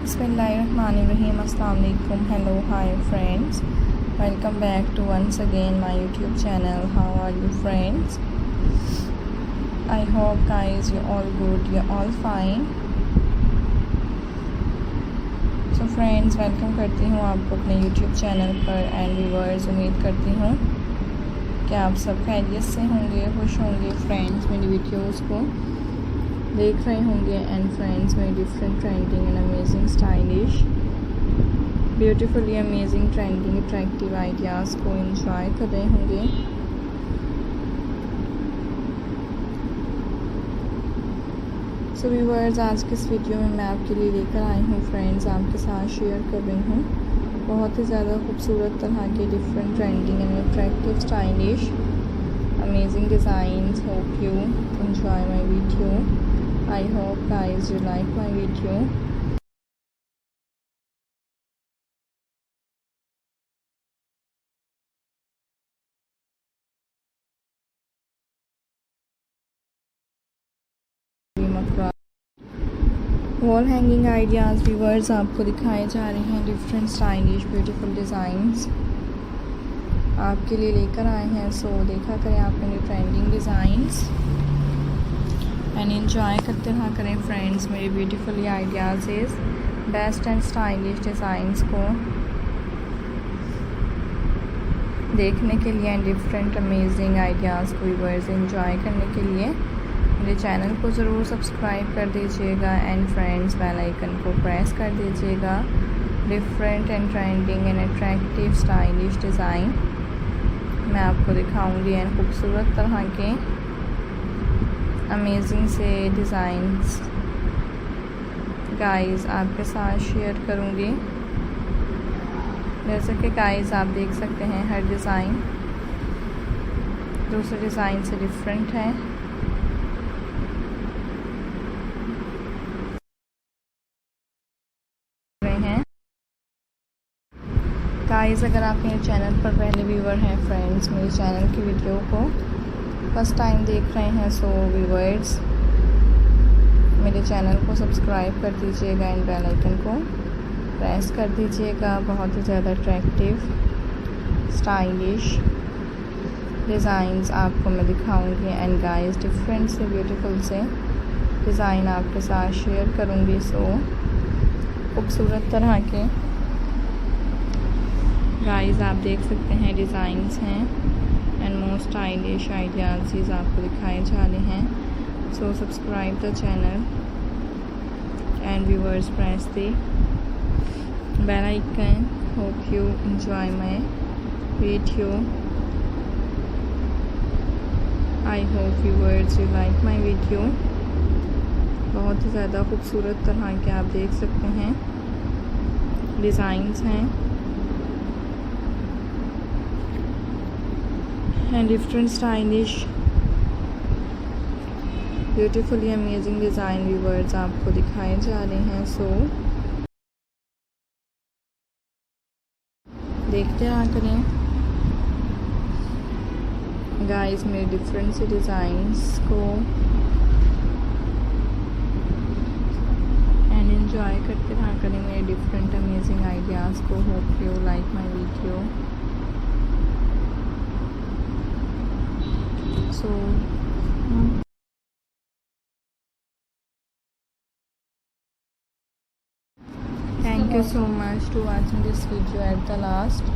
Bismillahirrahmanirrahim. Assalamu alaikum. Hello, hi friends. Welcome back to once again my YouTube channel. How are you friends? I hope guys you're all good, you're all fine. So friends, welcome करती हूँ आपको अपने YouTube channel पर and viewers, उम्मीद करती हूँ कि आप सब खैरियत से होंगे, खुश होंगे फ्रेंड्स, मेरी वीडियोस को देख रहे होंगे एंड फ्रेंड्स मेरी different trending and amazing stylish beautifully amazing trending attractive ideas को एंजॉय कर रहे होंगे। सो व्यूअर्स, आज के इस वीडियो में मैं आपके लिए लेकर आई हूँ फ्रेंड्स, आपके साथ शेयर कर रही हूँ बहुत ही ज़्यादा खूबसूरत तरह के different trending and attractive stylish amazing designs. Hope you enjoy my video. I hope guys you like my video. Wall hanging ideas viewers आपको दिखाए जा रहे हैं, डिफरेंट स्टाइलिश ब्यूटीफुल डिज़ाइंस आपके लिए लेकर आए हैं। सो देखा करें आप मेरे ट्रेंडिंग डिज़ाइंस एंड एंजॉय करते रहा करें फ्रेंड्स मेरे beautifully ideas best and stylish designs को देखने के लिए एंड डिफरेंट अमेजिंग आइडियाज़ को व्यूअर्स एंजॉय करने के लिए मेरे चैनल को ज़रूर सब्सक्राइब कर दीजिएगा एंड फ्रेंड्स बेल आइकन को प्रेस कर दीजिएगा। Different and trending and attractive stylish design मैं आपको दिखाऊंगी एंड खूबसूरत तरह के अमेजिंग से डिज़ाइंस गाइस आपके साथ शेयर करूंगी। जैसे कि गाइस आप देख सकते हैं हर डिज़ाइन दूसरे डिज़ाइन से डिफरेंट है। गाइस अगर आप मेरे चैनल पर पहले व्यूवर हैं फ्रेंड्स, मेरे चैनल की वीडियो को फर्स्ट टाइम देख रहे हैं, सो व्यूअर्स मेरे चैनल को सब्सक्राइब कर दीजिएगा एंड बेल आइकन को प्रेस कर दीजिएगा। बहुत ही ज़्यादा अट्रैक्टिव स्टाइलिश डिज़ाइंस आपको मैं दिखाऊंगी एंड गाइस डिफरेंट से ब्यूटीफुल से डिज़ाइन आपके साथ शेयर करूंगी। सो खूबसूरत तरह के गाइस आप देख सकते हैं डिज़ाइंस हैं एंड मोस्ट स्टाइलिश आइडियाज़ आपको दिखाए जा रहे हैं। So subscribe the channel and viewers press the bell icon. Hope you enjoy my video. I hope viewers you like my video. बहुत ही ज़्यादा खूबसूरत तरह के आप देख सकते हैं डिज़ाइंस हैं and different stylish beautifully amazing design viewers आपको दिखाए जा रहे हैं। सो देखते रहा करें गाइस मेरे डिफरेंट से डिज़ाइंस को एंड एंजॉय करते रहा करें मेरे डिफरेंट अमेजिंग आइडियाज़ को। Hope you like my video. So thank you so much to watching this video at the last.